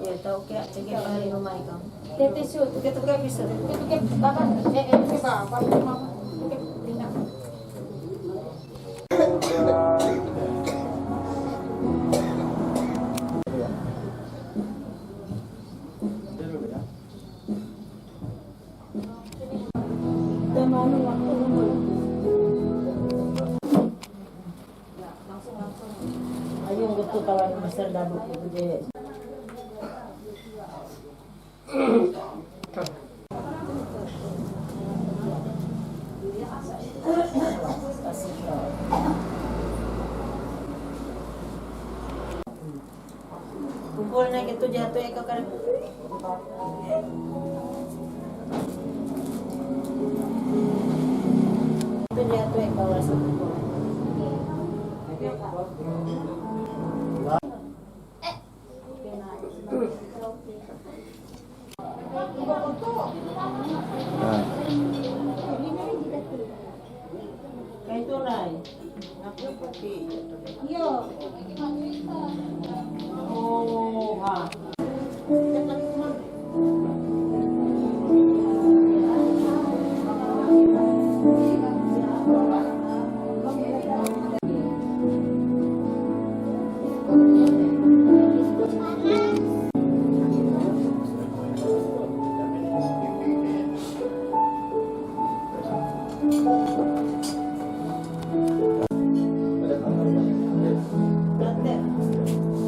Ya tahu kayak cekik hari rumah itu. Tete shoot. Tukar bisa. Tukar bapak. Bapak. Mama. Tukar tinggal. Ayun gusto kawan besar dadu gede. Kumpul na gitu jatuh ya kakak. Itu jatuh ya kawal satu. Kayak itu lah. Aku pergi. Yo. Oh, ah.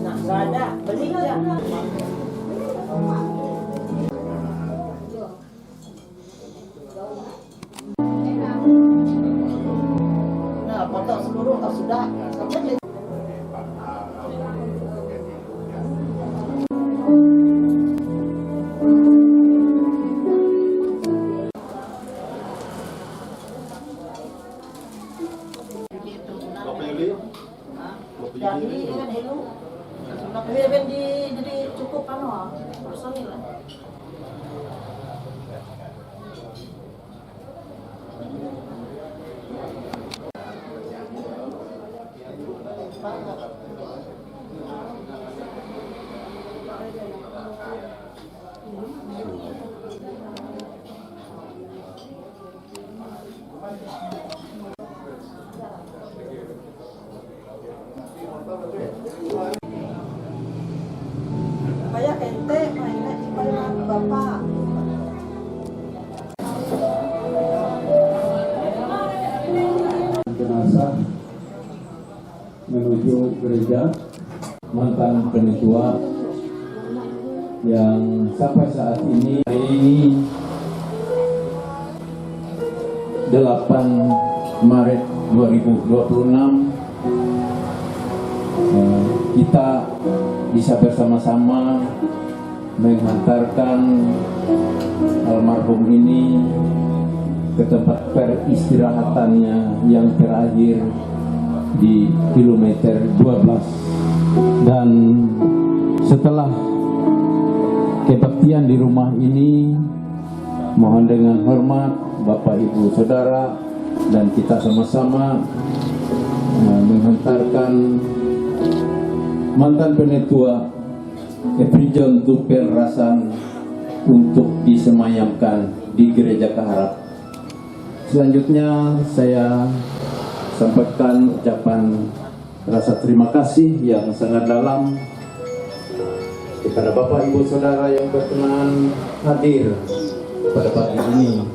Nah, nggak ada, beli nggak? Nah, potong seluruh kalau sudah. Jadi kan dulu, jadi cukup kan personil lah. Supaya ente mainnya supaya bapak. Jenazah menuju gereja mantan penetua yang sampai saat ini hari ini 8 Maret 2026 kita bisa bersama-sama menghantarkan almarhum ini ke tempat peristirahatannya yang terakhir di kilometer 12. Dan setelah kebaktian di rumah ini, mohon dengan hormat Bapak Ibu Saudara dan kita sama-sama menghantarkan mantan penetua Efrijon Tupel Rasan untuk disemayamkan di Gereja Keharap. Selanjutnya saya sampaikan ucapan rasa terima kasih yang sangat dalam kepada Bapak Ibu Saudara yang berkenan hadir pada pagi ini.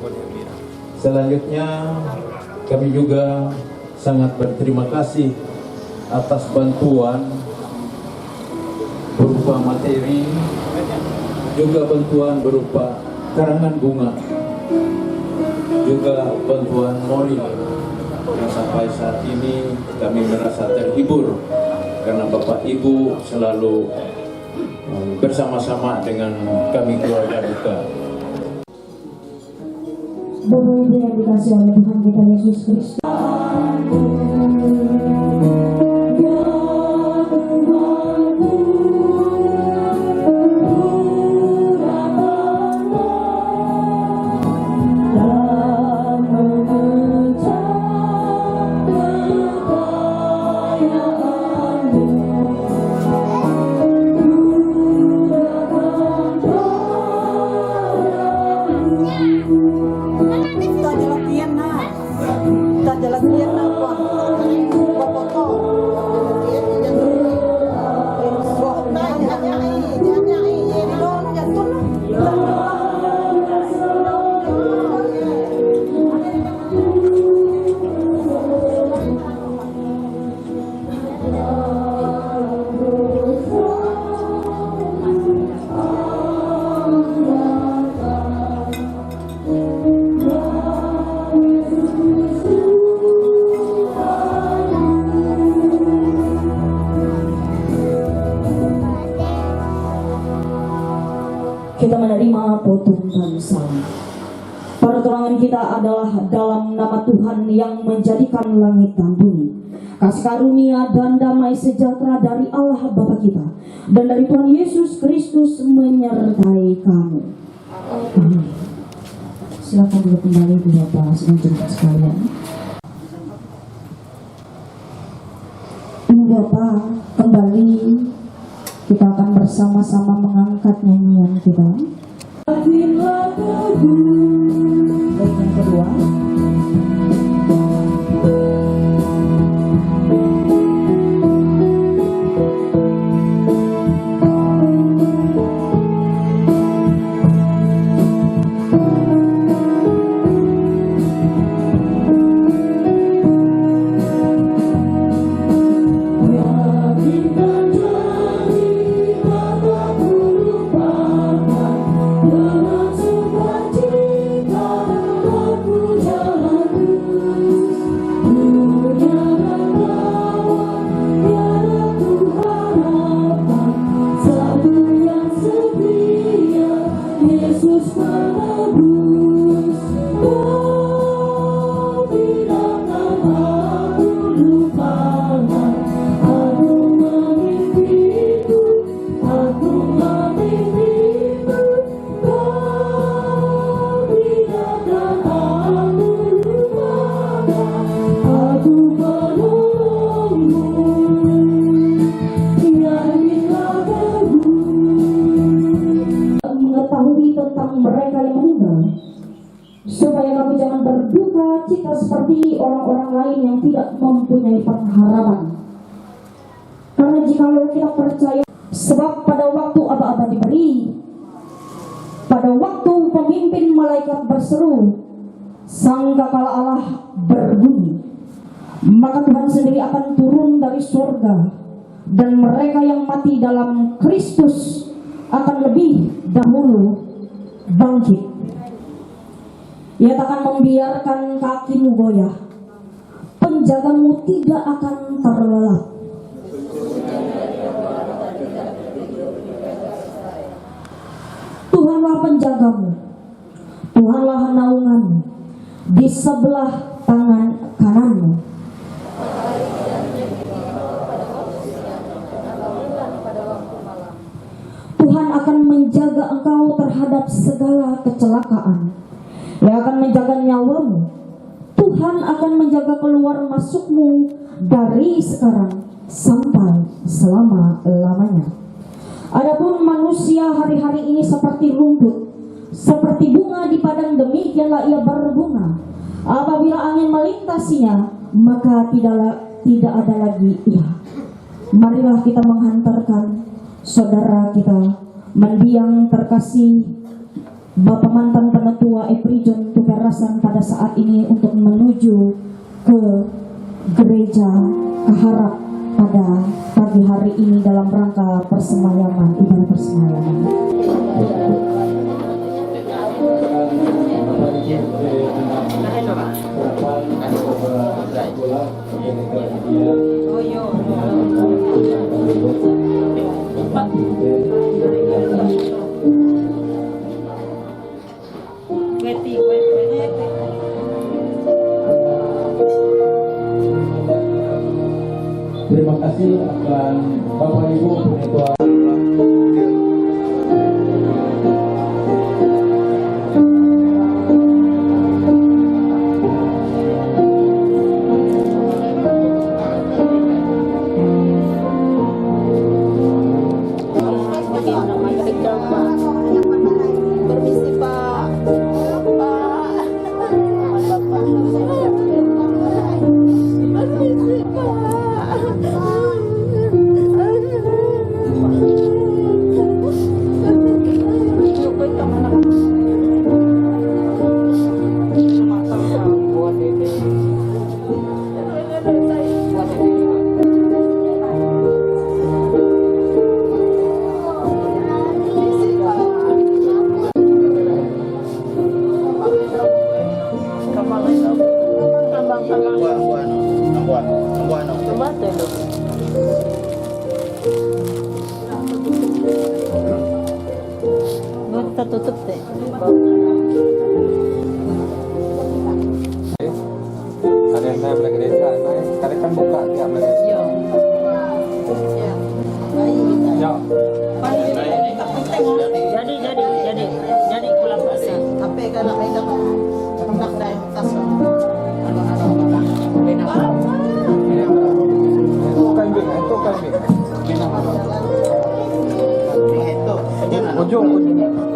Selanjutnya kami juga sangat berterima kasih atas bantuan berupa materi, juga bantuan berupa karangan bunga, juga bantuan moral yang sampai saat ini kami merasa terhibur karena Bapak Ibu selalu bersama-sama dengan kami keluarga duka. Bapak Ibu yang dikasihi oleh Tuhan kita Yesus Kristus. kita menerima potong salam. Pertolongan kita adalah dalam nama Tuhan yang menjadikan langit dan bumi. Kasih karunia dan damai sejahtera dari Allah Bapa kita dan dari Tuhan Yesus Kristus menyertai kamu. Amin. Silakan duduk kembali di Bapak jemaat sekalian. Ini Bapak, kembali kita akan bersama-sama mengangkat nyanyian kita. Baik, yang kedua. Supaya kamu jangan berduka cita seperti orang-orang lain yang tidak mempunyai pengharapan. Karena jikalau kita percaya, sebab pada waktu aba-aba diberi, pada waktu pemimpin malaikat berseru, sangkakala Allah berbunyi, maka Tuhan sendiri akan turun dari surga, dan mereka yang mati dalam Kristus akan lebih dahulu bangkit. Ia takkan membiarkan kakimu goyah, penjagamu tidak akan terlelap. Tuhanlah penjagamu, Tuhanlah naunganmu di sebelah tangan kananmu. Tuhan akan menjaga engkau terhadap segala kecelakaan. Ia akan menjaga nyawamu. Tuhan akan menjaga keluar masukmu dari sekarang sampai selama-lamanya. Adapun manusia hari-hari ini seperti rumput, seperti bunga di padang, demikianlah ia berbunga. Apabila angin melintasinya, maka tidak ada lagi ia. Marilah kita menghantarkan saudara kita mendiang terkasih Bapak mantan penetua Eprijon Tukarasan pada saat ini untuk menuju ke gereja Keharap pada pagi hari ini dalam rangka persemayaman, ibadah persemayaman. Terima kasih akan Bapak Ibu Penetua. Ujung.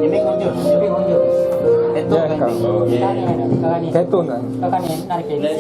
Ini unjuk. Itu Ya, kan. Kayak itu nah. Narik ini.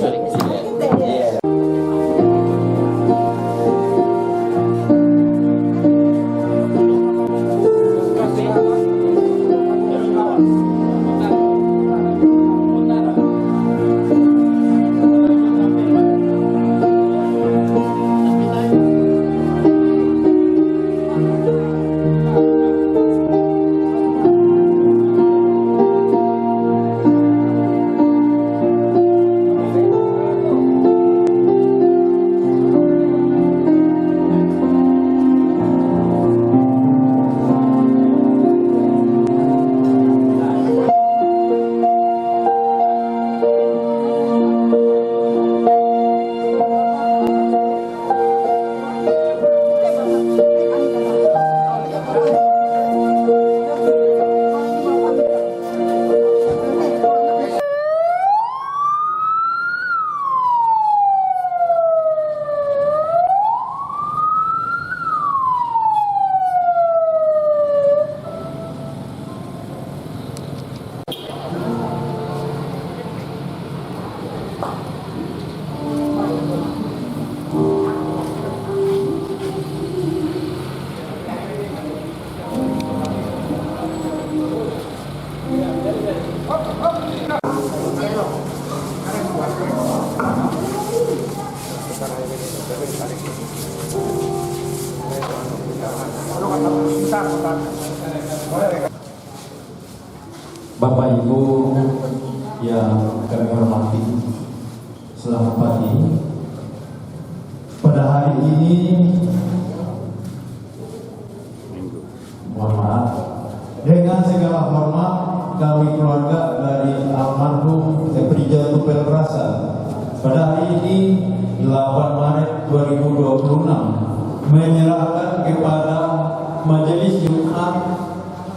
Bapak Ibu yang kami hormati, selamat pagi. Pada hari ini, mohon maaf, dengan segala hormat kami keluarga dari almarhum Eprijal Tupel Rasa, pada hari ini 8 Maret 2026 menyerahkan kepada Majelis Jumat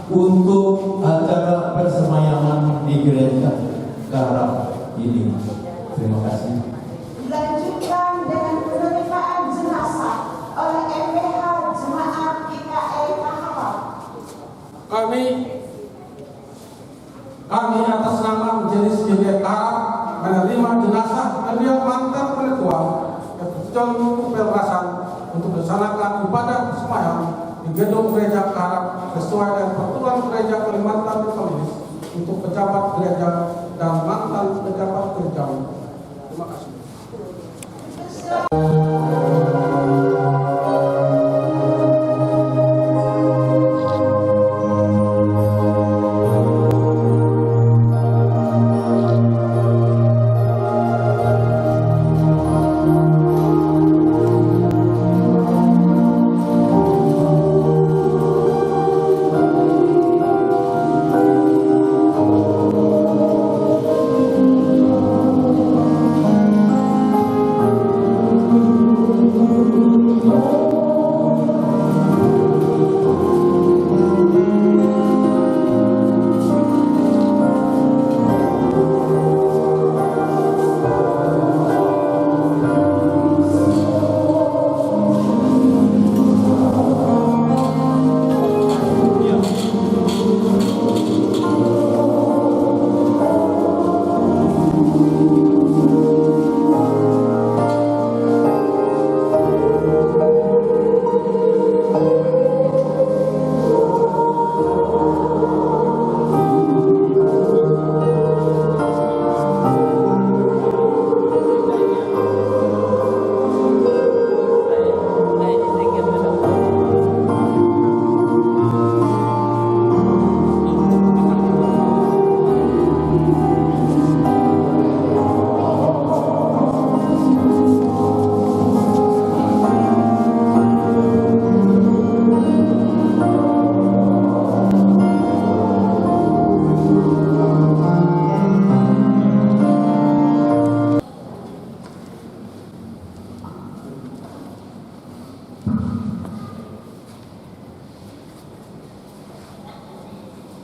untuk acara persemayaman di Gereja Karang ini. Terima kasih. Dilanjutkan dengan penerimaan jenazah oleh MPH Jemaat GKI Tahawal. Kami atas nama Majelis GKI Karang menerima jenazah beliau mantan ketua Eprijal Tupel Rasa untuk melaksanakan ibadah sembahyang di gedung Gereja Karang sesuai dengan peraturan Gereja Kalimantan Katolik untuk pejabat gereja dan mantan pejabat gereja. Terima kasih.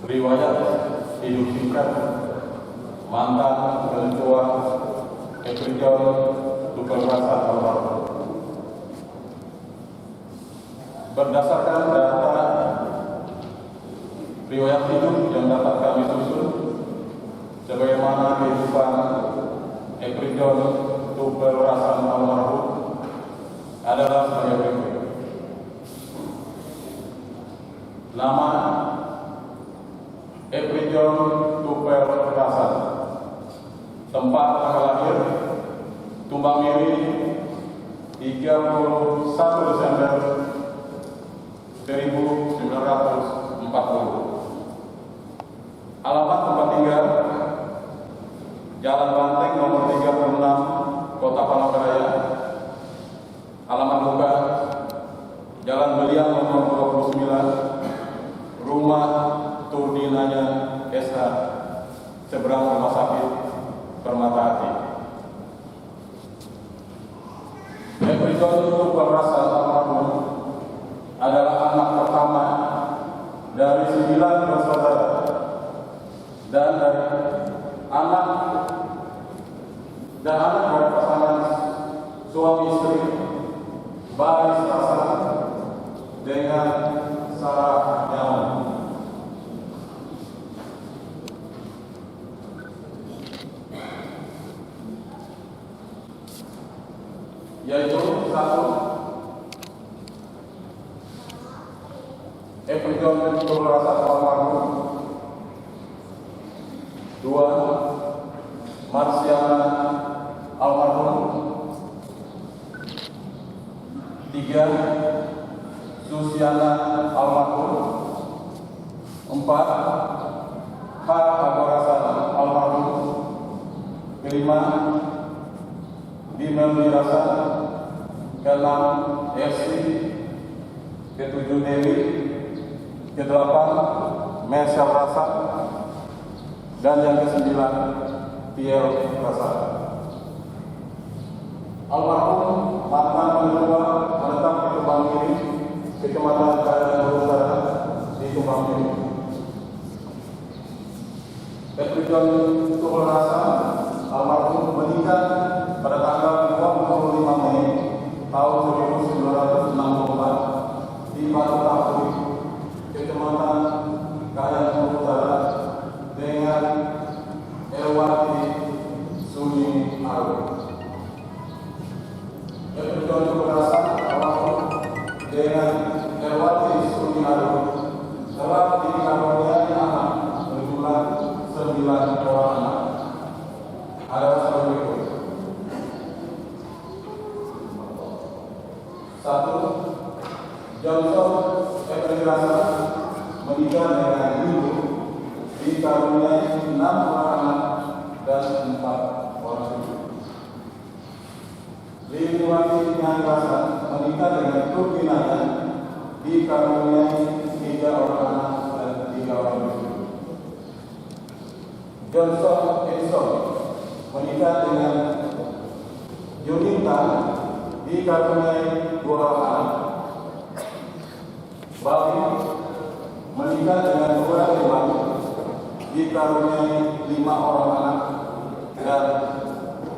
Riwayat hidup singkat mantan ketua Eprijal Tupel Rasa almarhum. Berdasarkan data Nama Eprijon Tupel Rasan. Tempat tanggal lahir Tumbang Miri 31 Desember 1940. Alamat tempat tinggal Jalan Banteng nomor 36 Kota Palangkaraya. Alamat luka Jalan Beliang nomor 29 Rumah Turdinanya SH seberang Rumah Sakit Permata Hati. Eprijon Tupel Rasan almarhum adalah anak pertama dari 9 bersaudara dan anak dari pasangan suami istri Baris Rasan dengan Sarah Nyaman. Yaitu 1. Eprijon Tupel Rasan almarhum. 2. Marsiana almarhum. 3. Susiana almarhum. 4. H. Rasan almarhum. 5. Dimeli Rasan. 6. Esi. 7. Dewi. 8. Mesel Rasan. Dan yang ke-9 Tiel Rasan. Almarhum mantan mentua menetap di Tumbang Miri, Kecamatan Kayangan Utara di Tumbang Miri. Eprijon Tupel Rasan almarhum menikah pada tanggal 25 Mei tahun 1964 di Batu Tapuri, Kecamatan Kayangan Utara dengan Elwati Suni Arum. Eprijon Tupel Rasan almarhum dengan Elwati Suni Arum telah dikaruniai anak berjumlah 9 orang anak. Adalah sebagai berikut. 1. Johnson Eprijon Rasan menikah dengan ibu dikaruniai 6 orang anak dan 4 orang cucu. Liliwati Nyai Rasan menikah dengan Turkinaya dikaruniai 3 orang anak dan 3 orang cucu. Johnson Edson menikah dengan Yuninta dikaruniai 2 orang anak. Bali menikah dengan Dora Dewan dikaruniai 5 orang anak dan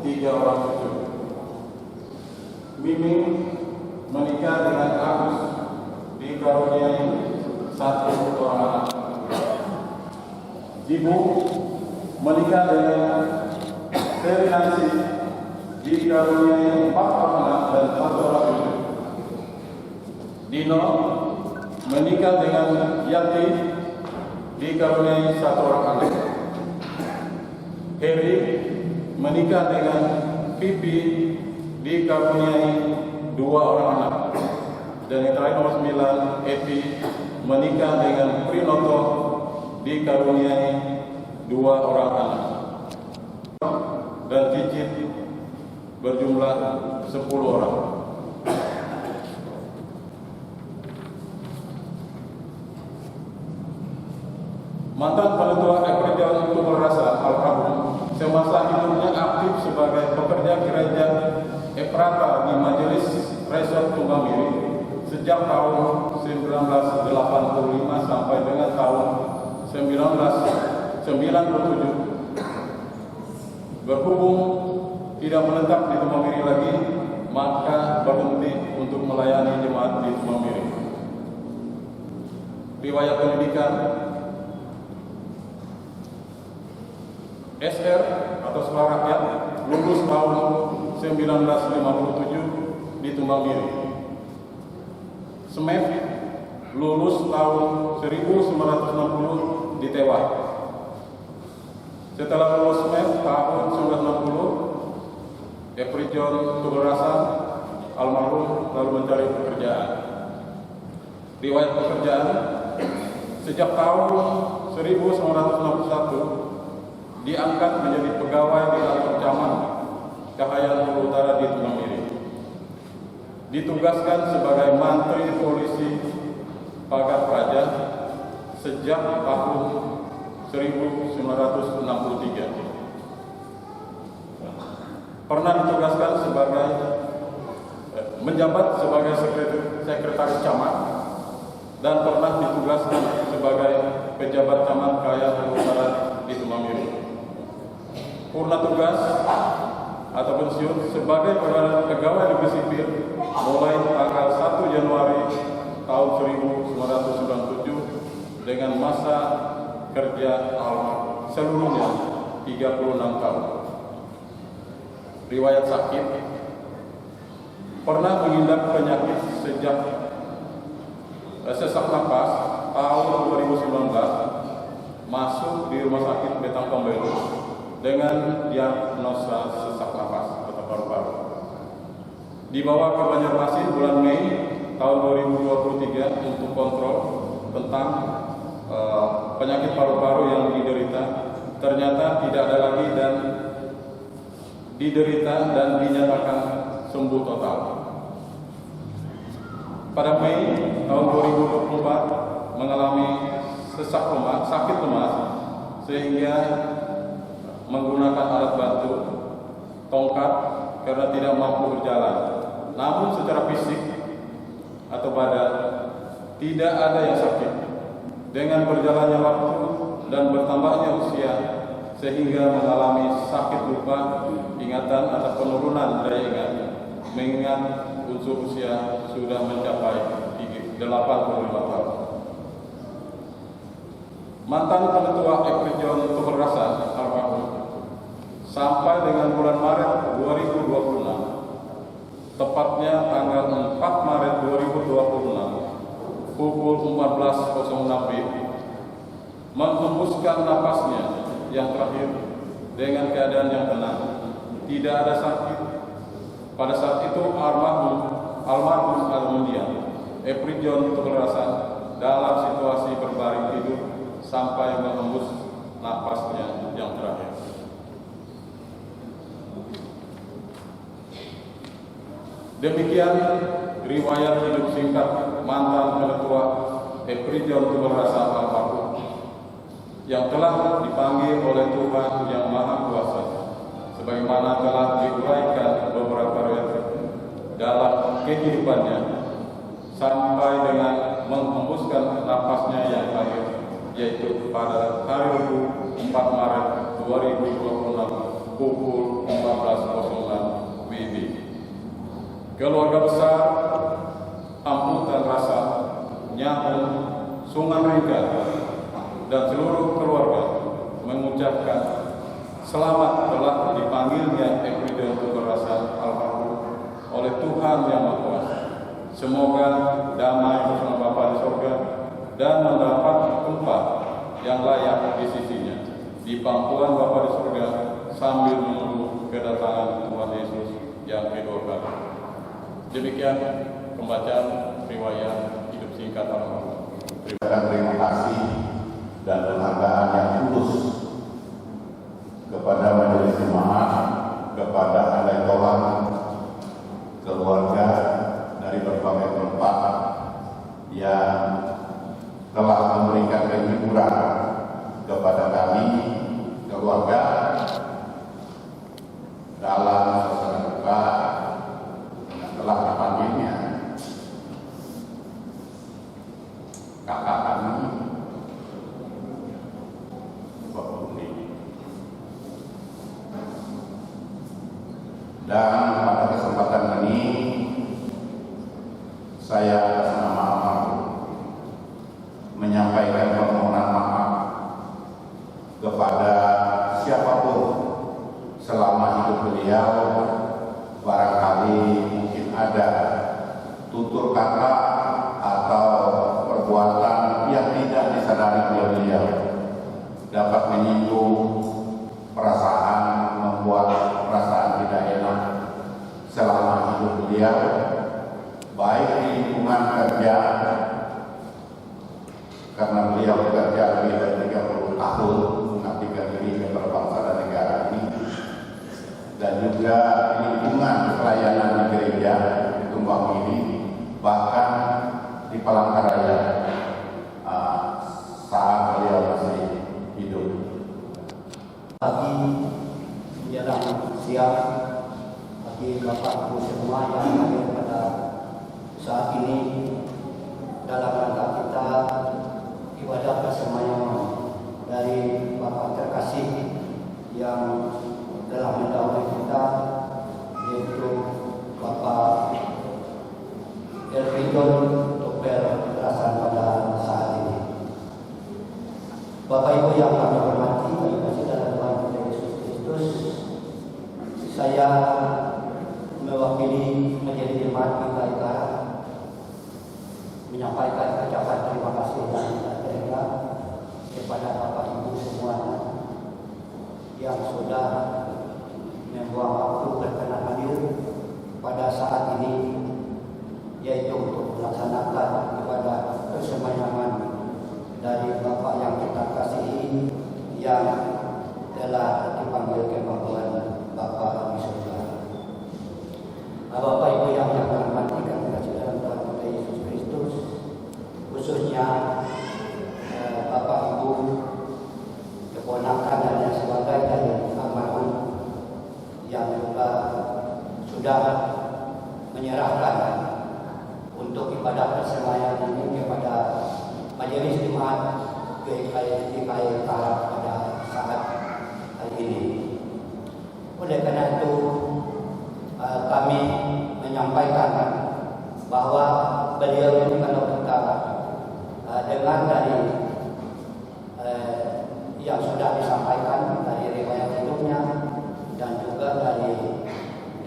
3 orang cucu. Miming menikah dengan Agus dikaruniai 1 orang anak. Ibu menikah dengan Seri Nancy dikaruniai 4 orang anak dan 1 orang cucu. Dino menikah dengan Yati dikaruniai 1 orang anak. Heri menikah dengan Pipi dikaruniai 2 orang anak. Dan yang terakhir nomor 9, Epi menikah dengan Prinoto dikaruniai 2 orang anak. Dan Cicit berjumlah 10 orang. Mantan penentua Eprijon Tupel Rasan almarhum semasa hidupnya aktif sebagai pekerja gereja Efrata di Majelis Resort Tumbang Miri sejak tahun 1985 sampai dengan tahun 1997. Berhubung tidak menetap di Tumbang Miri lagi, maka berhenti untuk melayani jemaat di Tumbang Miri. Riwayat pendidikan: SR atau Sekolah Rakyat, lulus tahun 1957 di Tumbang Miri. SMEF lulus tahun 1960 ditewas. Setelah lulus MEM tahun 1960, Epri John Tuberasa almarhum lalu mencari pekerjaan. Riwayat pekerjaan, sejak tahun 1961 diangkat menjadi pegawai di kantor camat Cahaya Hulu Utara di Tumamiri. Ditugaskan sebagai Mantri Polisi Pagar Praja sejak tahun 1963. Pernah ditugaskan sebagai menjabat sebagai sekretaris camat dan pernah ditugaskan sebagai pejabat camat Cahaya Hulu Utara di Tumamiri. Purna tugas atau pensiun sebagai pegawai negeri sipil mulai tanggal 1 Januari tahun 1997 dengan masa kerja seluruhnya 36 tahun. Riwayat sakit, pernah mengidap penyakit sejak sesak napas tahun 2019 masuk di rumah sakit Betang Pembelu dengan diagnosa sesak napas atau paru-paru. Dibawa ke Banjarmasin bulan Mei tahun 2023 untuk kontrol tentang penyakit paru-paru yang diderita. Ternyata tidak ada lagi dan diderita dan dinyatakan sembuh total. Pada Mei tahun 2024 mengalami sesak lemas, sakit lemas sehingga menggunakan alat bantu tongkat karena tidak mampu berjalan. Namun secara fisik atau badan tidak ada yang sakit. Dengan berjalannya waktu dan bertambahnya usia sehingga mengalami sakit lupa ingatan atau penurunan daya ingat, mengingat unsur usia sudah mencapai 85 tahun. Mantan Ketua Epri John Tuberasa almarhum sampai dengan bulan Maret 2026, tepatnya tanggal 4 Maret 2026 pukul 14.06 WIB, menghembuskan napasnya yang terakhir dengan keadaan yang tenang, tidak ada sakit. Pada saat itu almarhum mendiam. Epri John Tuberasa dalam situasi berbaring tidur sampai menghembus napasnya yang terakhir. Demikian riwayat hidup singkat mantan Ketua Epri John Tuberasa almarhum yang telah dipanggil oleh Tuhan Yang Maha Kuasa, sebagaimana telah diuraikan beberapa riwayat dalam kehidupannya sampai dengan menghembuskan napasnya yang terakhir, yaitu pada hari Rabu 4 Maret 2026 pukul 14.06 WIB. Keluarga besar Amputan Rasa, Nyahun, Sungan Ringga, dan seluruh keluarga mengucapkan selamat telah dipanggilnya Epri John Tuberasa almarhum oleh Tuhan Yang Maha Kuasa. Semoga damai bersama Bapa di surga dan mendapat tempat yang layak di sisinya di pangkuan Bapa di surga sambil menunggu kedatangan Tuhan Yesus yang kedua kali. Demikian pembacaan riwayat hidup singkat almarhum. Terima kasih dan penghargaan yang tulus kepada majelis jemaat, kepada alai Tuhan, keluarga dari berbagai tempat yang telah memberikan kehiburan kepada kami, keluarga, dalam suasana duka yang telah dipanggilnya kakak kami, Bapak Budi. Dan pada kesempatan ini saya atas nama almarhum menyampaikan permohonan maaf kepada siapapun selama hidup beliau. Barangkali mungkin ada tutur kata atau perbuatan sadari oleh beliau dapat menyinggung perasaan, membuat perasaan tidak enak selama hidup beliau, baik di lingkungan kerja, karena beliau bekerja lebih dari 30 tahun mengabdikan diri kepada bangsa dan negara ini, dan juga di lingkungan pelayanan di gereja di Tumbang ini, bahkan di Palangkaraya saat beliau masih hidup. Pagi menjelang siang, bagi Bapak Ibu semua yang hadir pada saat ini dalam rangka kita ibadah persemayaman dari Bapak terkasih yang telah mendahului kita, yaitu Bapak Elvin Topel Rasan pada saat ini. Bapak Ibu yang kami hormati, kami kasih dalam Tuhan kita Yesus Kristus, saya mewakili menjadi jemaat kita menyampaikan ucapan terima kasih dan terima kepada Bapak Ibu semua yang sudah membuang waktu berkenan hadir pada saat ini, yaitu untuk melaksanakan ibadah persemayaman dari Bapak yang kita kasihi yang telah dipanggil ke panggilan Bapak di surga. Bapak Ibu yang kami hormati, kami kasih dalam Tuhan kita Yesus Kristus, khususnya Bapak Ibu keponakan dan yang sebagai dari almarhum yang juga sudah menyerahkan untuk ibadah persemayaman ini kepada Majelis Jemaat GKI Karab pada saat hari ini. Oleh karena itu kami menyampaikan bahwa beliau ini kalau kita dengar dari yang sudah disampaikan dari riwayat hidupnya dan juga dari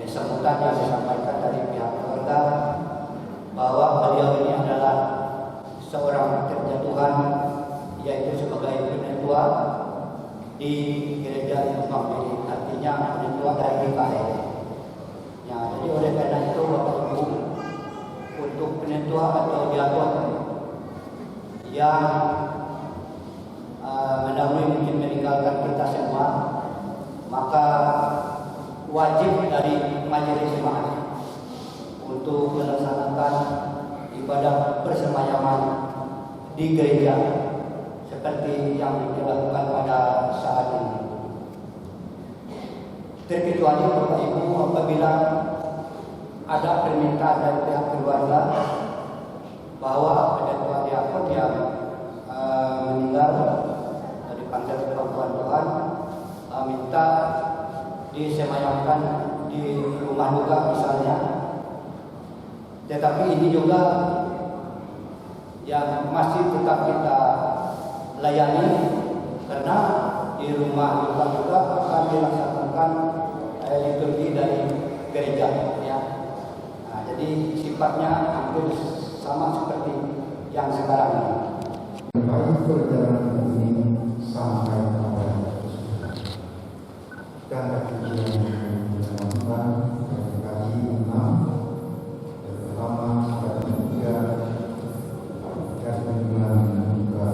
sebutan yang disampaikan dari pihak keluarga, bahwa beliau ini adalah seorang pekerja Tuhan, yaitu sebagai penetua di gereja Tumbang. Jadi artinya penetua dari GKI. Ya, jadi oleh karena itu Bapak Ibu, untuk penetua atau diakon yang mendahului mungkin meninggalkan kita semua, maka wajib dari majelis jemaat untuk melaksanakan ibadah persemayaman di gereja seperti yang dilakukan pada saat ini. Terkecuali Bapak Ibu apabila ada permintaan dari pihak keluarga bahwa ada ketua diakon yang meninggal dipanggil ke panggilan Tuhan, minta disemayamkan di rumah duka misalnya. Tetapi ini juga yang masih tetap kita layani, karena di rumah duka juga akan dilaksanakan liturgi dari gereja, ya. Nah, jadi sifatnya hampir sama seperti yang sekarang ini. Baik perjalanan ini sampai kepada dan tujuan yang kaki 6 pertama pada 3 dan 9 juga.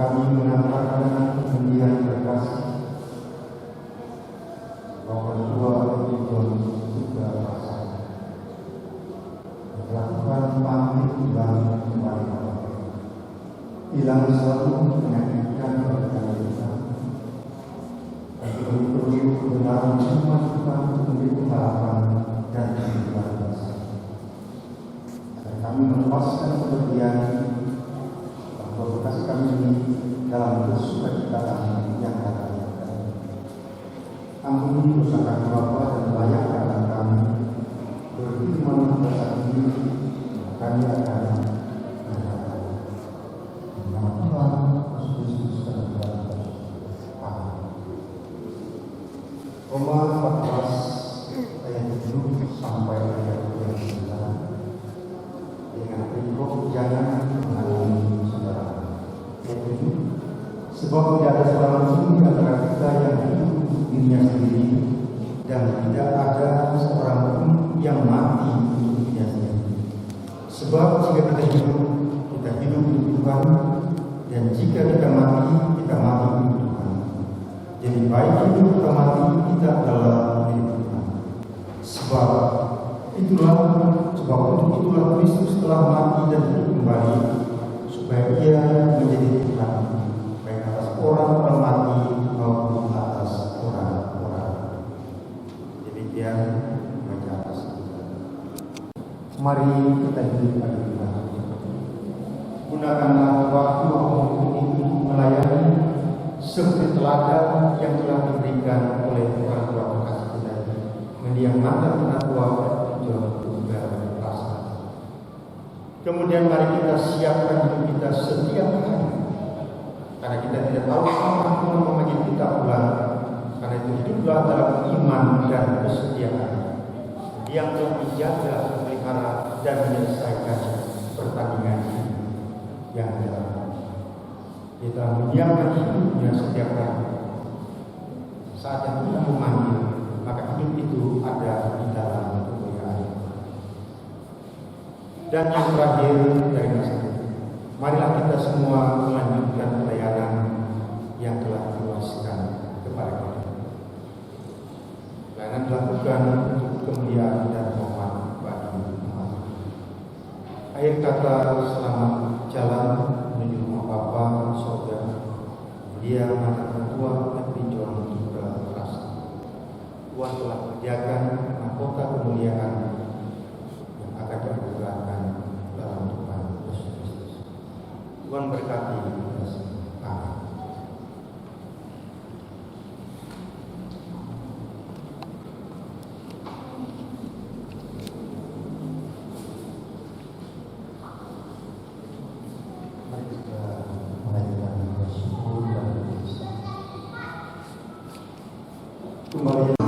kami mengantarkan pendidikan terkasih Bapak Ketua Ibu juga Pasar melakukan pamit dan kembali hilang selalu menyakitkan berkali tapi perlu kebenaran semua kita memiliki harapan dan kebenaran kami melepaskan kepergian bahwa bekasi kami ini dalam bersukacita yang kami ampuni dosa kami Bapa dan layakkan kami berfirman pada saat ini kami akan Roma 14 ayat 7 sampai ayat 29 dengan perikop jangan mengalami saudara. Sebab tidak ada seorang pun di antara kita yang hidup untuk dirinya sendiri dan tidak ada seorang pun yang mati untuk dirinya sendiri. Sebab jika kita hidup untuk Tuhan, dan jika kita mati untuk Tuhan. Jadi baik hidup atau mati kita adalah milik Tuhan. Sebab untuk itulah Kristus telah mati dan hidup kembali supaya Ia menjadi Tuhan baik atas orang mati maupun atas orang-orang. Demikian baca atas. Mari kita hidup bagi Tuhan. Gunakanlah waktu ini melayani seperti teladan yang telah diberikan oleh orang tua kasih kita, mendiang mantan penatua juga rasa. Kemudian mari kita siapkan hidup kita setiap hari, karena kita tidak tahu kapan Tuhan memanggil kita pulang. Karena itu hiduplah dalam iman dan kesetiaan yang telah dijaga, memelihara dan menyelesaikan pertandingan yang dalam. Kita menyiapkan hidupnya setiap hari. Saat yang Tuhan memanggil, maka hidup itu ada di dalam kemuliaan. Dan yang terakhir dari masa itu, marilah kita semua melanjutkan pelayanan yang telah diwariskan kepada kita. Pelayanan dilakukan untuk kemuliaan dan hormat bagi Tuhan. Akhir kata, selamat jalan menuju rumah Bapa surga. Dia mantan ketua tapi John juga rasa. Tuhan telah menyediakan mahkota kemuliaan yang akan dianugerahkan dalam Tuhan Yesus Kristus. Tuhan berkati. Amin. Kembali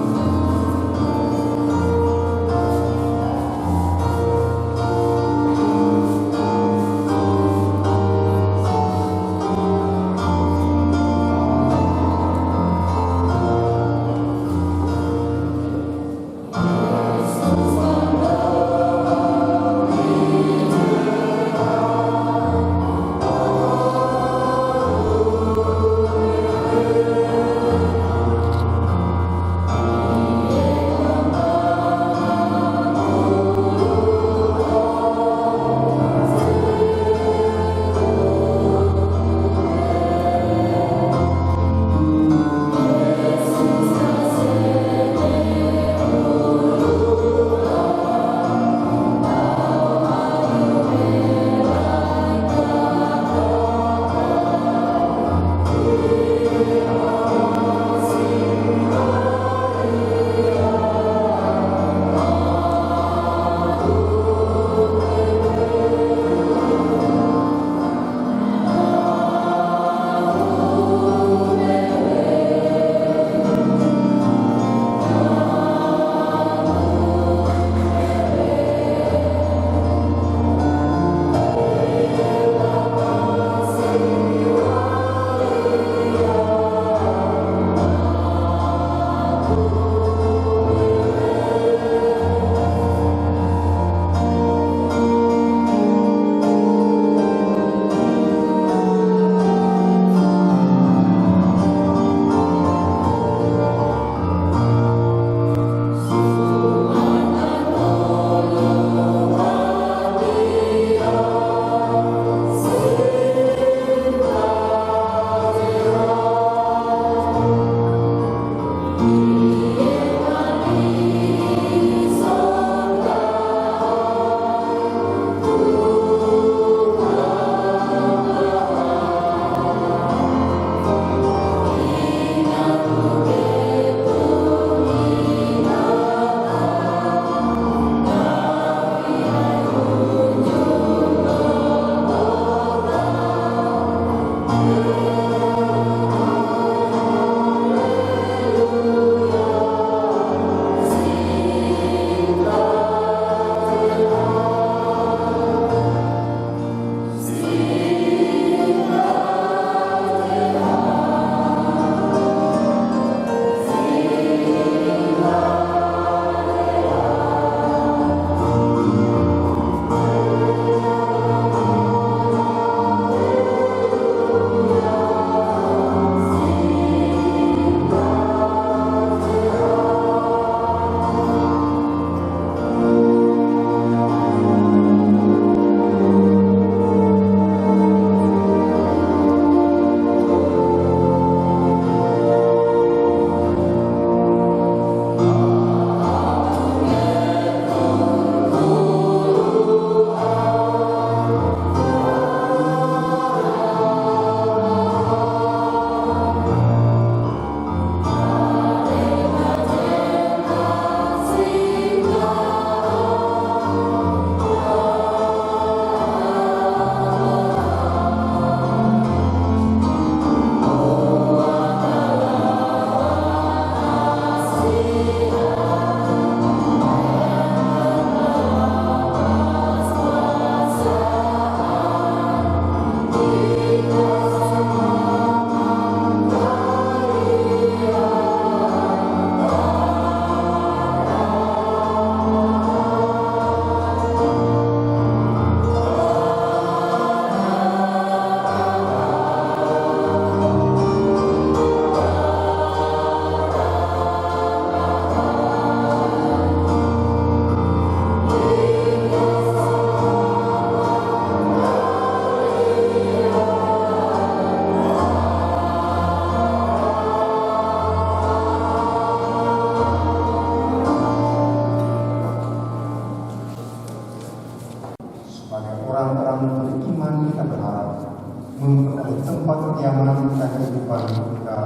tempat kediaman dan kehidupan kita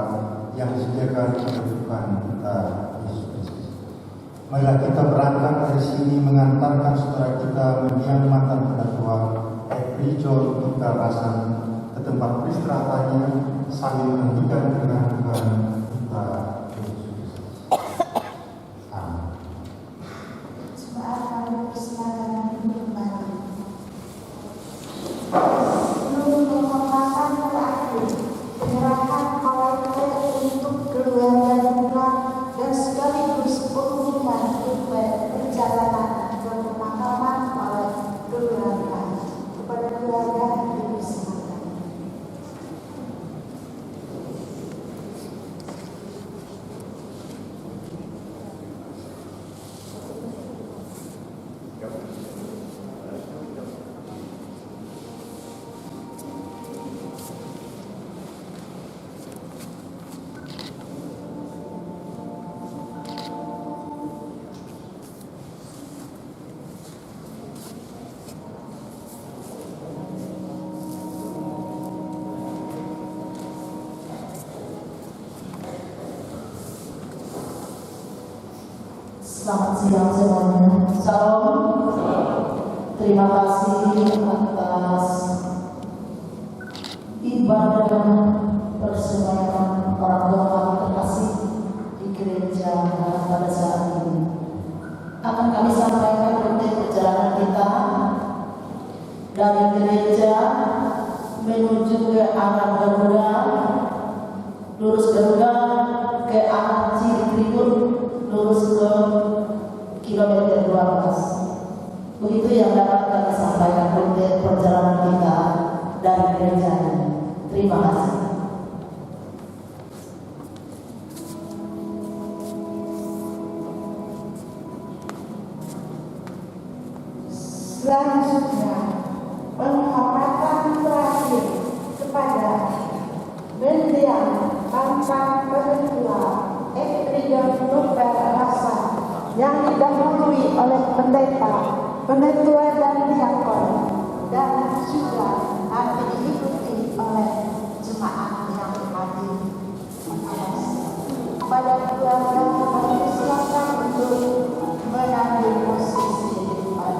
yang disediakan oleh Tuhan kita Yesus Kristus. Marilah kita berangkat dari sini mengantarkan saudara kita mendiang mantan pendakwah Epri John Duka Rasan ke tempat peristirahatannya sambil meninggikan dengan Tuhan kita Yesus Kristus. Amin. Jemaat kami persilakan duduk kembali. Penyerahan malaikat untuk keluarga Duka dan sekaligus pengumuman perjalanan ke pemakaman oleh keluarga. Kepada keluarga dipersilakan. Selamat siang semuanya. Salam. Terima kasih atas ibadah persembahan orang tua kami terkasih di gereja pada saat ini. Akan kami sampaikan rute perjalanan kita dari gereja menuju ke arah Garuda, lurus Garuda ke arah Citribun, lurus ke kilometer 12. Begitu yang dapat kami sampaikan rute perjalanan kita dari gereja ini. Terima kasih. Selanjutnya, penghormatan terakhir kepada mendiang mantan penetua Epri Duka Rasan yang didahului oleh pendeta, penetua dan diakon, dan juga nanti diikuti oleh jemaat yang hadir. Pada keluarga kami silakan untuk mengambil posisi di depan.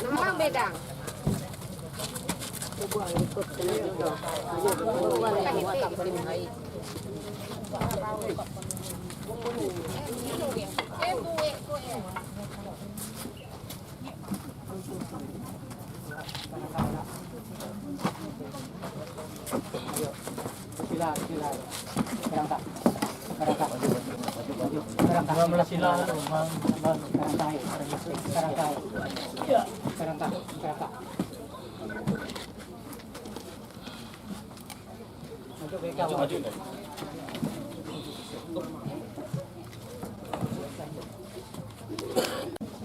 Namang bedang.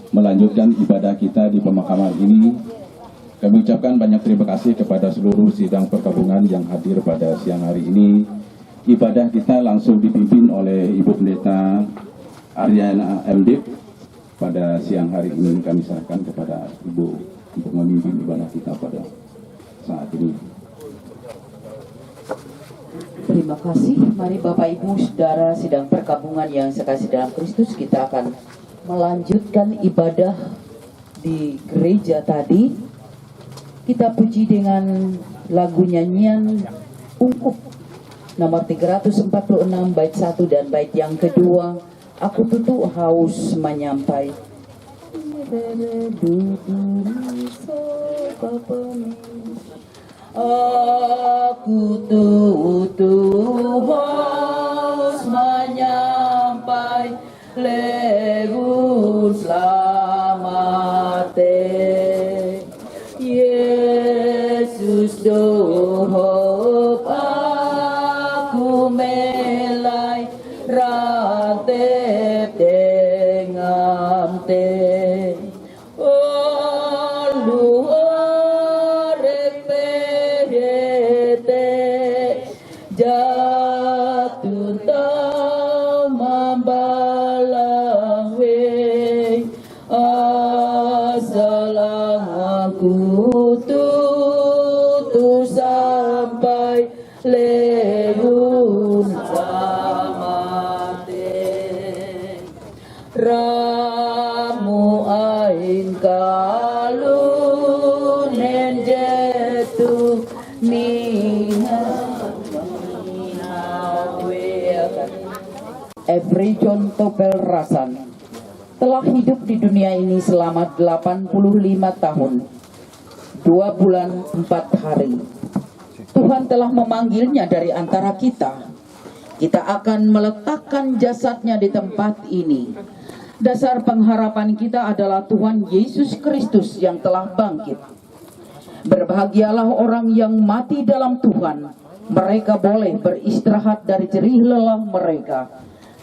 Melanjutkan ibadah kita di pemakaman ini, kami ucapkan banyak terima kasih kepada seluruh sidang perkabungan yang hadir pada siang hari ini. Ibadah kita langsung dipimpin oleh Ibu Pendeta Aryana MD. Pada siang hari ini kami serahkan kepada Ibu untuk memimpin ibadah kita pada saat ini. Terima kasih. Mari Bapak Ibu Saudara sidang perkabungan yang sekasih dalam Kristus, kita akan melanjutkan ibadah di gereja tadi. Kita puji dengan lagu nyanyian ungkup nomor 346 bait 1 dan bait yang kedua. Aku tutu haus menyampai. Aku tutu haus menyampai legun slamate. Yesus dohop aku melai rantep dengan te. Oh luhore pehete jatuh tau mambalang we asalang aku tutu sampai legun samate. Ramu ain kalunen jetu Every John Topel Rasan telah hidup di dunia ini selama 85 tahun 2 bulan 4 hari. Tuhan telah memanggilnya dari antara kita. Kita akan meletakkan jasadnya di tempat ini. Dasar pengharapan kita adalah Tuhan Yesus Kristus yang telah bangkit. Berbahagialah orang yang mati dalam Tuhan. Mereka boleh beristirahat dari jerih lelah mereka,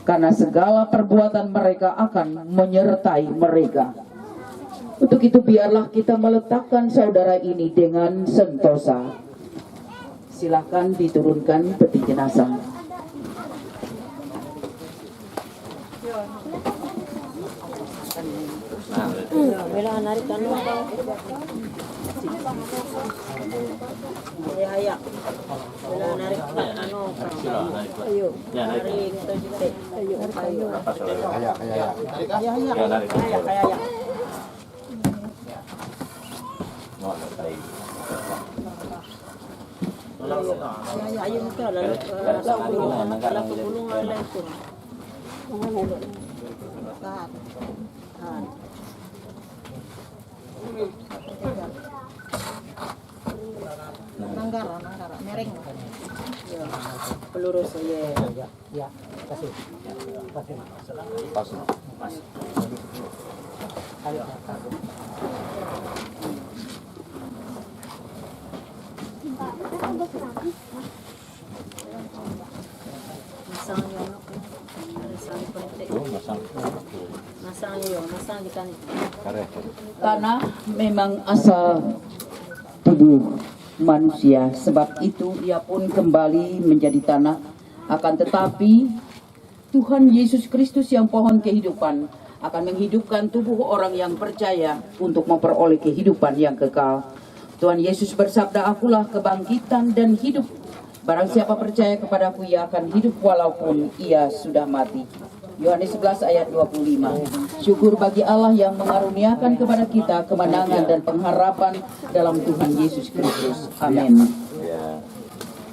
karena segala perbuatan mereka akan menyertai mereka. Untuk itu biarlah kita meletakkan saudara ini dengan sentosa. Silakan diturunkan peti jenazah. Bela narik anu. Ya hayak. Bela narik anu. Ayo. Narik. Ayo. Ayo. Hayak. Ayun ka, lalo pagulungan lang ito. Nanggara, mereng. Pelurus, ya. Ya, kasih. Masang di kan. Karena memang asal tubuh manusia, sebab itu ia pun kembali menjadi tanah. Akan tetapi Tuhan Yesus Kristus yang pohon kehidupan akan menghidupkan tubuh orang yang percaya untuk memperoleh kehidupan yang kekal. Tuhan Yesus bersabda, "Akulah kebangkitan dan hidup. Barang siapa percaya kepadaku, ia akan hidup walaupun ia sudah mati." Yohanes 11 ayat 25. Syukur bagi Allah yang mengaruniakan kepada kita kemenangan dan pengharapan dalam Tuhan Yesus Kristus. Amin.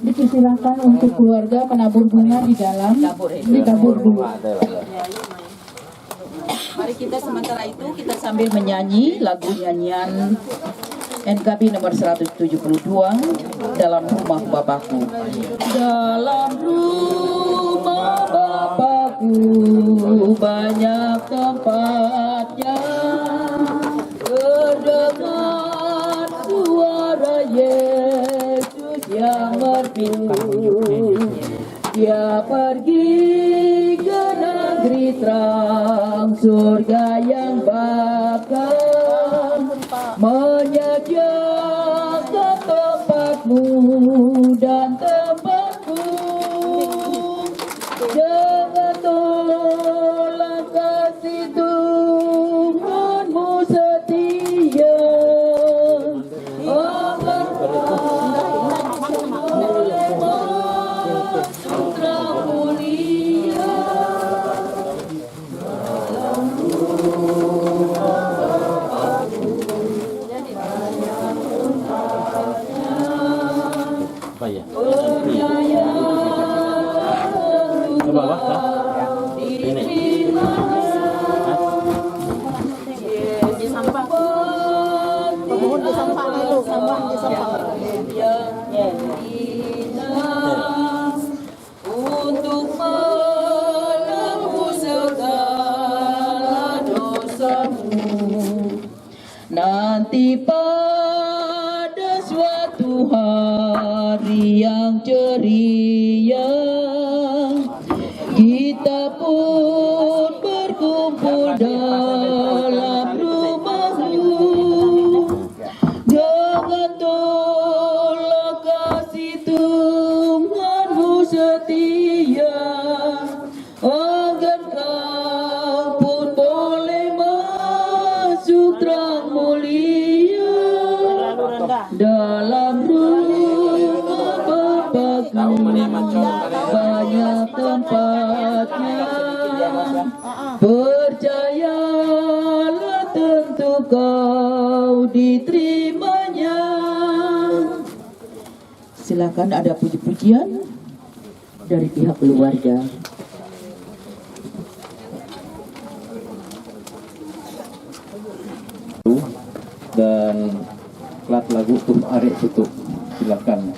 Dipersilakan untuk keluarga penabur bunga di dalam ditabur dulu. Mari kita sementara itu kita sambil menyanyi lagu nyanyian NKB nomor 172, Dalam Rumah Bapakku. Dalam rumah Bapakku banyak tempatnya, terdengar suara Yesus yang merdu. Dia pergi ke negeri terang, surga yang bakal menyediakan tempatmu dan tempatku. Jangan tolak kasih Tuhanmu setia, agar boleh putra mulia. Apa ya? Ke bawah kah? Ini. Di sampah. Pemohon di sampah itu, sampah di sampah. Untuk menebus segala dosamu, nanti pada suatu hari yang ceria, kita pun berkumpul dalam rumahmu. Jangan tolak kasih Tuhanmu setia, agar kau pun boleh masuk terang mulia. Dalam rumah Bapakku banyak tempatnya, percayalah tentu kau diterimanya. Silakan ada puji-pujian dari pihak keluarga. Dan plat lagu Tum Arek Tutup, silakan.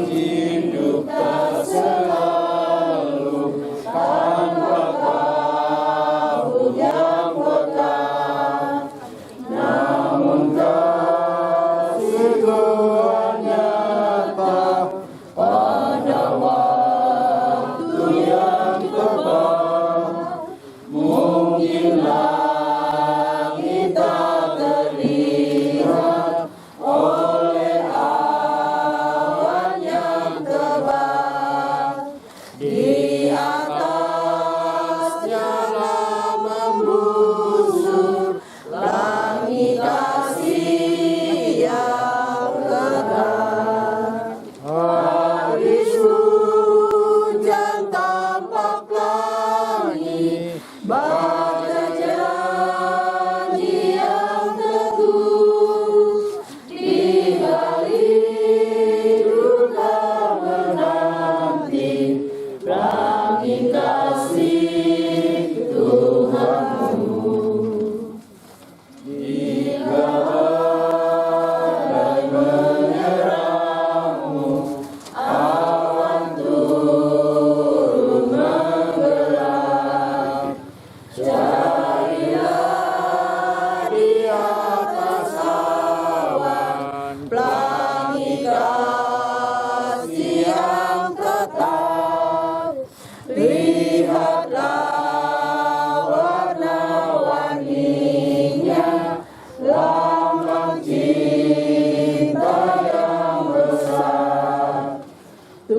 Hidup tak selalu tanpa kau yang peka, namun kasih Tuhan nyata pada waktu yang tepat. Mungkin langit tak terlihat oleh awan yang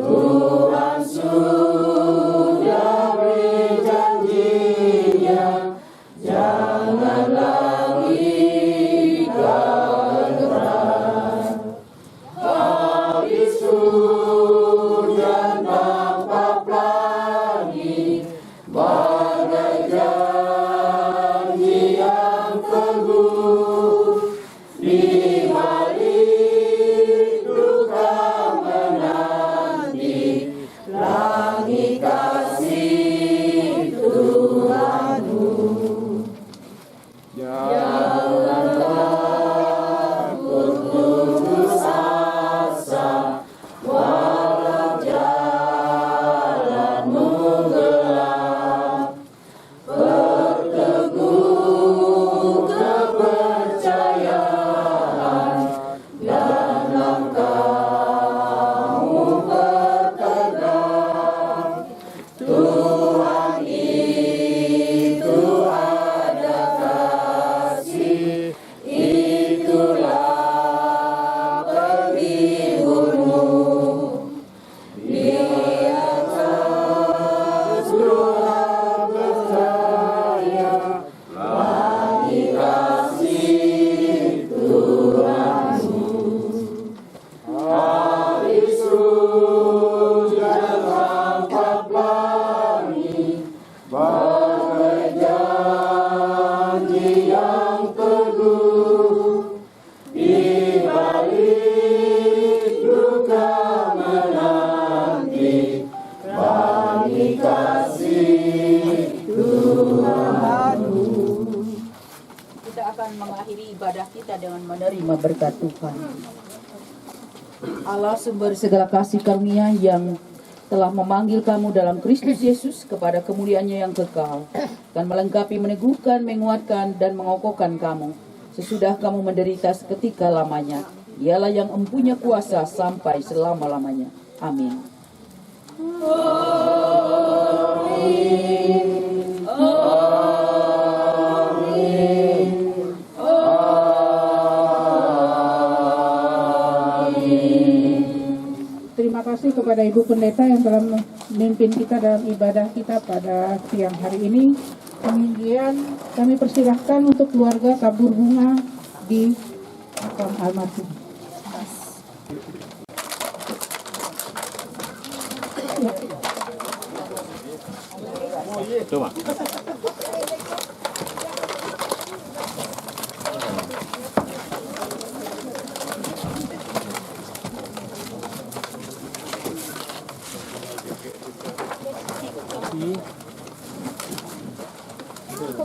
Tuhan sudah beri janjinya, jangan lagi kau enggan. Habis hujan tampak pelangi, bagai janji yang teguh. Di balik duka menanti, langit kasih Tuhanmu. Jangan takut putus asa, walau jalanmu gelap. Berteguh kepercayaan dan langkahmu bertegar. Tuhan itu ada kasih, itulah penghiburmu. Di atas ruang bercahaya, lagi kasih Tuhanmu. Habis hujan tampak pelangi, bagai janji yang teguh. Di balik duka menanti, lagi kasih Tuhanmu. Kita akan mengakhiri ibadah kita dengan menerima berkat Tuhan. Allah sumber segala kasih karunia yang telah memanggil kamu dalam Kristus Yesus kepada kemuliaannya yang kekal, akan melengkapi, meneguhkan, menguatkan, dan mengokohkan kamu sesudah kamu menderita seketika lamanya. Dialah yang empunya kuasa sampai selama-lamanya. Amin. Terima kasih kepada Ibu Pendeta yang telah memimpin kita dalam ibadah kita pada siang hari ini. Kemudian kami persilahkan untuk keluarga tabur bunga di makam almarhum. Coba.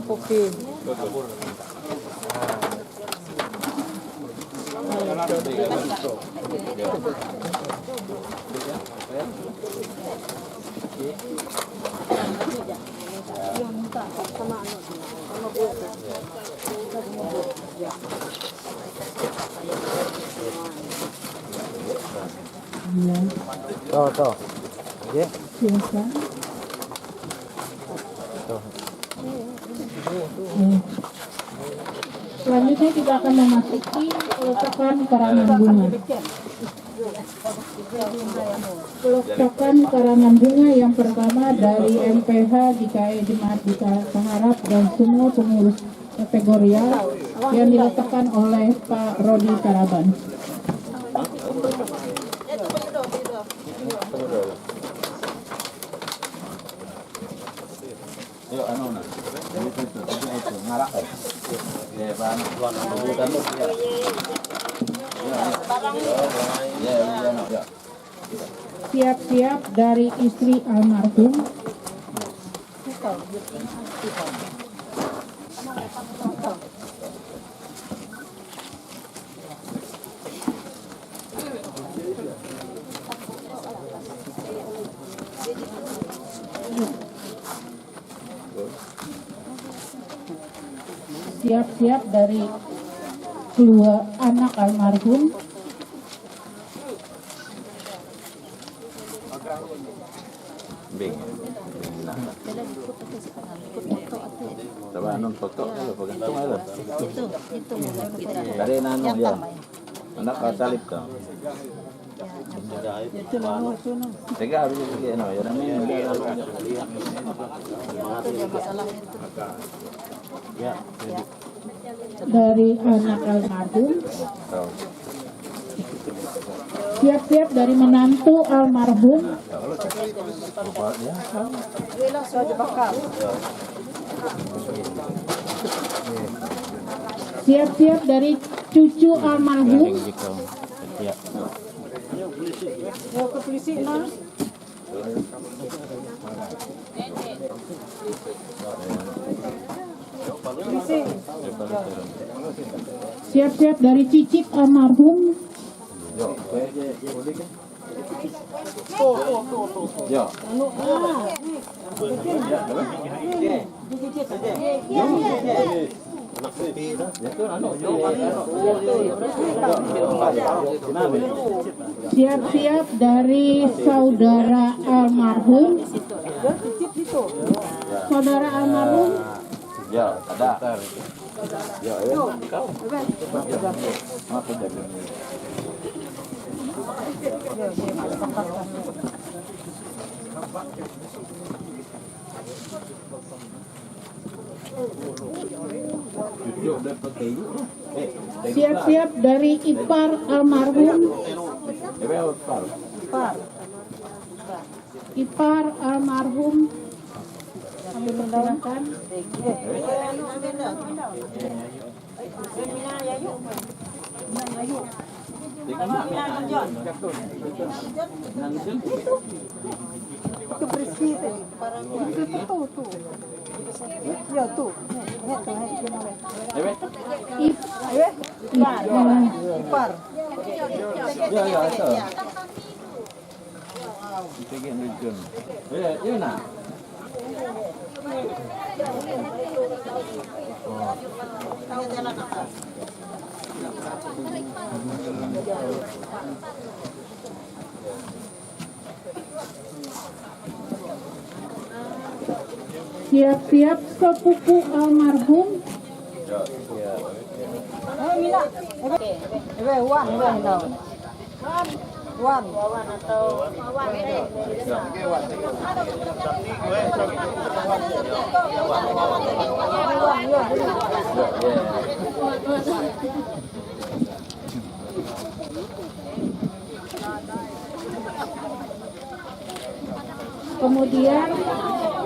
Oke. Tuh. Oke. Silakan. Selanjutnya kita akan memasuki peletakan karangan bunga. Peletakan karangan bunga yang pertama dari MPH GKI Jemaat Buka Pengharap dan semua pengurus kategorial yang diletakkan oleh Pak Rodi Karaban. Yuk, itu ngarak. Ya, Bang. Bukan lu. Ya. Siap-siap dari istri almarhum. Siap-siap dari kedua anak almarhum. Bing. Coba anu foto lu pegang aja. Itu. Dari nanu ya. Anak salib tuh. Tega harus ya namanya ya. Dari anak almarhum, siap-siap dari menantu almarhum, siap-siap dari cucu almarhum, siap-siap dari cicit almarhum, siap-siap dari saudara almarhum, saudara almarhum, Ya, ada. Ya, kau. Apa jadi? siap-siap dari ipar almarhum, ipar almarhum, kami persilakan. Ipar. Siap-siap sepupu almarhum, kemudian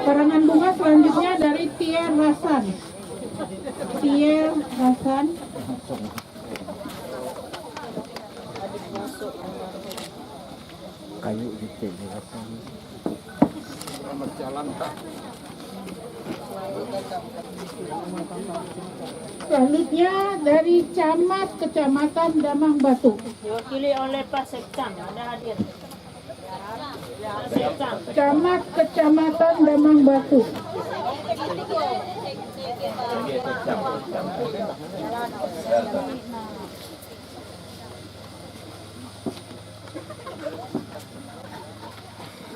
karangan bunga selanjutnya dari Tier Hasan. Tier Hasan. Kayu gitu ya. Berjalan tak. Selanjutnya dari Camat Kecamatan Damang Batu. Diwakili oleh Pak Sekcam, ada hadir. Camat Kecamatan Damang Batu.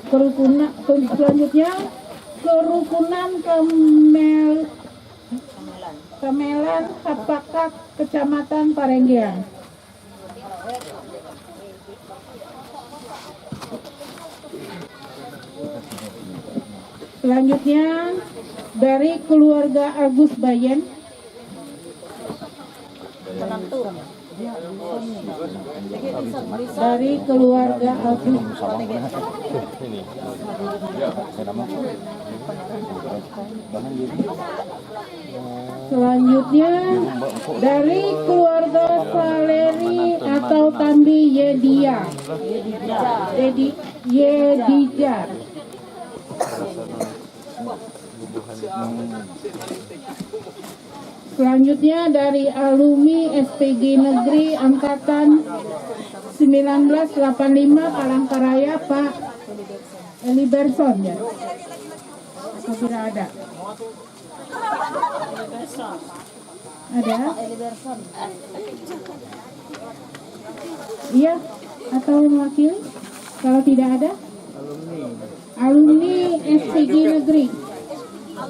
Kerukunan selanjutnya kerukunan Kemelan Kapakak Kecamatan Parenggian. Selanjutnya dari keluarga Agus Bayen. Dari keluarga Agus. Selanjutnya dari keluarga Valeri atau Tambi Yedijar. Selanjutnya dari alumni SPG Negeri Angkatan 1985 Palangkaraya, Pak Eliberson ya. Atau tidak ada? Ada? Iya, atau mewakili? Kalau tidak ada? Alumni SPG Negeri.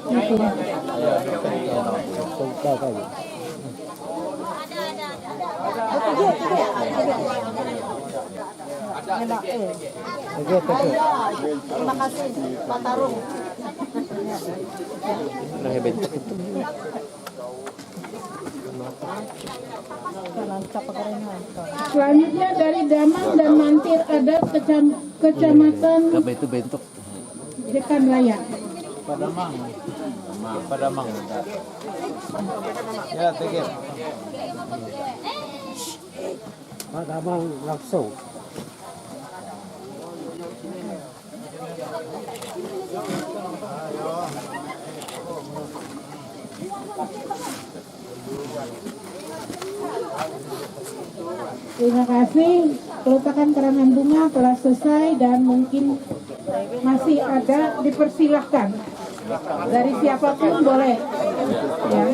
Itu. Terima kasih Pak Tarung. Selanjutnya dari Damang dan Mantir ada kecamatan itu bentuk Jekan Raya. Padamang. Ya, tegir. Padamang langsung. Terima kasih. Peletakan karangan bunga telah selesai dan mungkin masih ada, dipersilahkan. Dari siapapun boleh. Ya.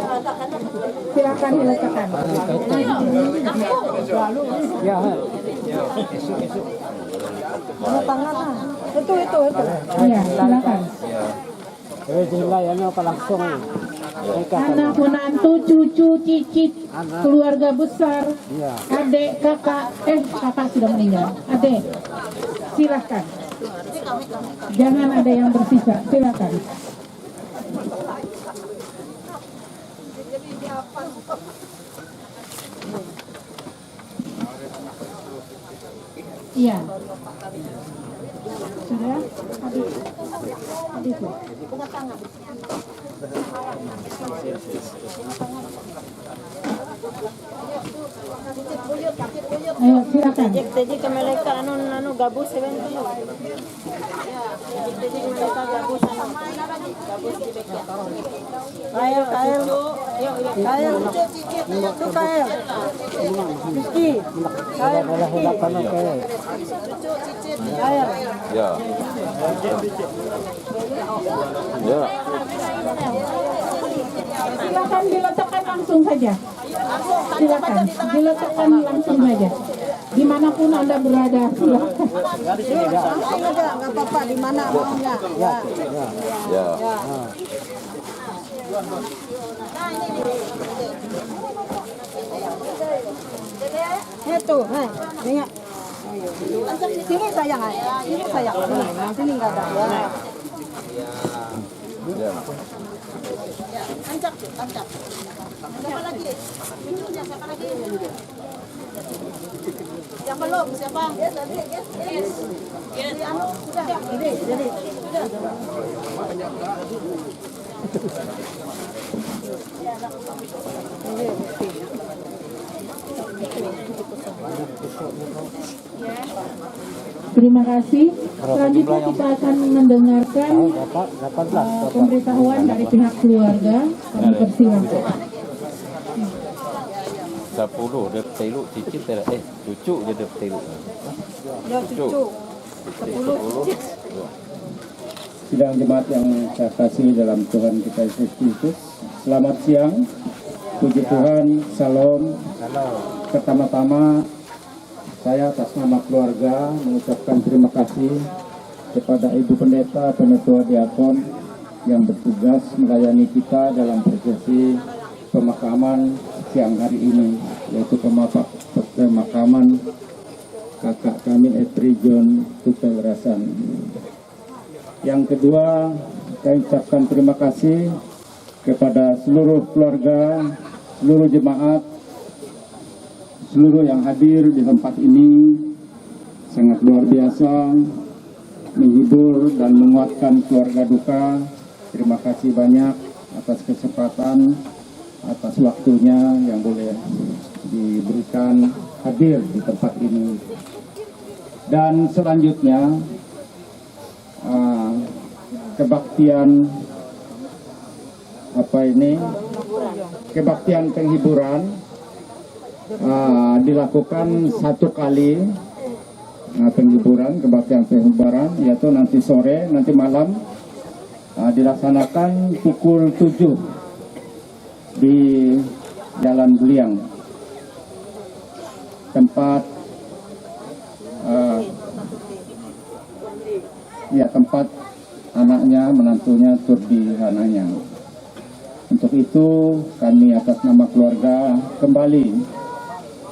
Silakan diletakkan. Ya. Tangan. Itu. Iya, silakan. Dilayani langsung. Anak menantu, cucu, cicit, keluarga besar, adik, kakak sudah meninggal. Adik, silakan. Jangan ada yang bersisa, silakan. Iya. Sudah? Adik. Ayo, silakan. Jadi kemeleka anu gabus sebentar. Jadi kemeleka gabus gabus di beka. Kael. Kael. Itu kael. Rizki. Kael. Kael. Ya. Ya. Silakan diletakkan langsung saja. Silakan diletakkan langsung saja. Dimanapun Anda berada, silakan. Nggak apa-apa, di mana maunya. Ya. Itu, ingat. Sini sayang, sini sayang. Sini nggak ada. Ya. Ancap. Siapa lagi? Siapa lagi? Yang belum, siapa? Yes. Jadi anu sudah. Jadi. Terima kasih. Selanjutnya kita akan mendengarkan pemberitahuan dari pihak keluarga. Kami persilakan. 10 dia teluk cicit cucu je dia teluk. Ya cucu. 10 cicit. Sidang jemaat yang saya kasih dalam Tuhan kita Yesus Kristus. Selamat siang. Puji Tuhan, salam. Pertama-tama saya atas nama keluarga mengucapkan terima kasih kepada Ibu Pendeta, Penetua Diakon yang bertugas melayani kita dalam prosesi pemakaman siang hari ini, yaitu pemakaman kakak kami Etri John Tupel Rasan. Yang kedua, saya ucapkan terima kasih kepada seluruh keluarga, seluruh jemaat, seluruh yang hadir di tempat ini. Sangat luar biasa, menghibur dan menguatkan keluarga duka. Terima kasih banyak atas kesempatan, atas waktunya yang boleh diberikan hadir di tempat ini. Dan selanjutnya kebaktian penghiburan dilakukan satu kali kebaktian penghiburan, yaitu nanti sore, nanti malam dilaksanakan pukul 7 di Jalan Beliang, tempat tempat anaknya, menantunya turut di sananya. Untuk itu kami atas nama keluarga kembali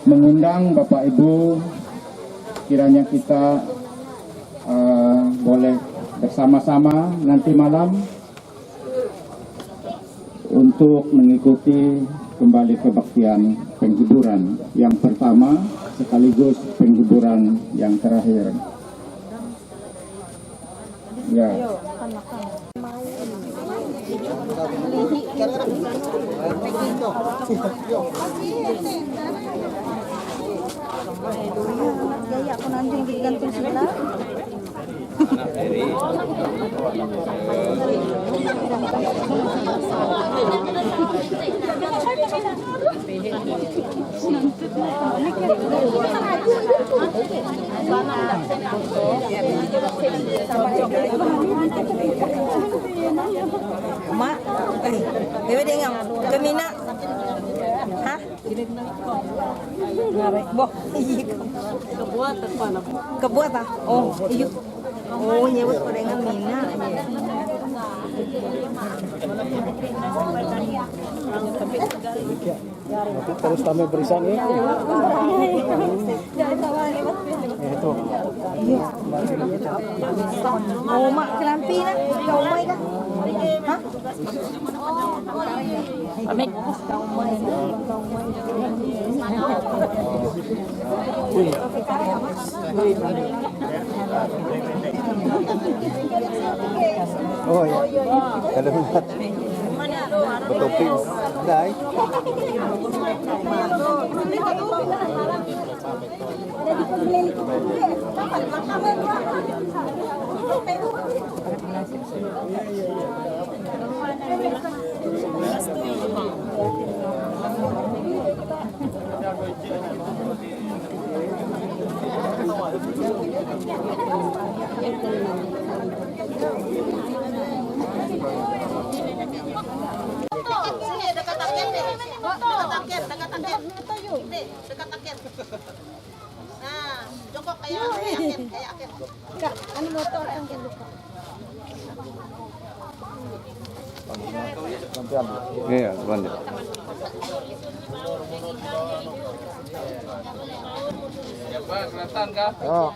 mengundang Bapak Ibu kiranya kita boleh bersama-sama nanti malam untuk mengikuti kembali kebaktian penghiburan yang pertama sekaligus penghiburan yang terakhir. Ya. Gaya aku nanti digantung sebelah. Mak, bebe dengar, kemina, hah? Boh, kebuat ah? Oh, iya. Oh, nyebut dengan mina. Terus kami berisan ya. Itu. Oh, mak kelampi na, kau mai kah? Hah? Amik. Oh ya. Ada minat. Bertoping. Dai. Sini dekat akhir deh. Dekat akhir. Dekat akhir. Nah, jongkok kayak akhir. Kak, ini motor yang lupa. Iya, lanjut. Ya Pak, kelihatan kah? Oh.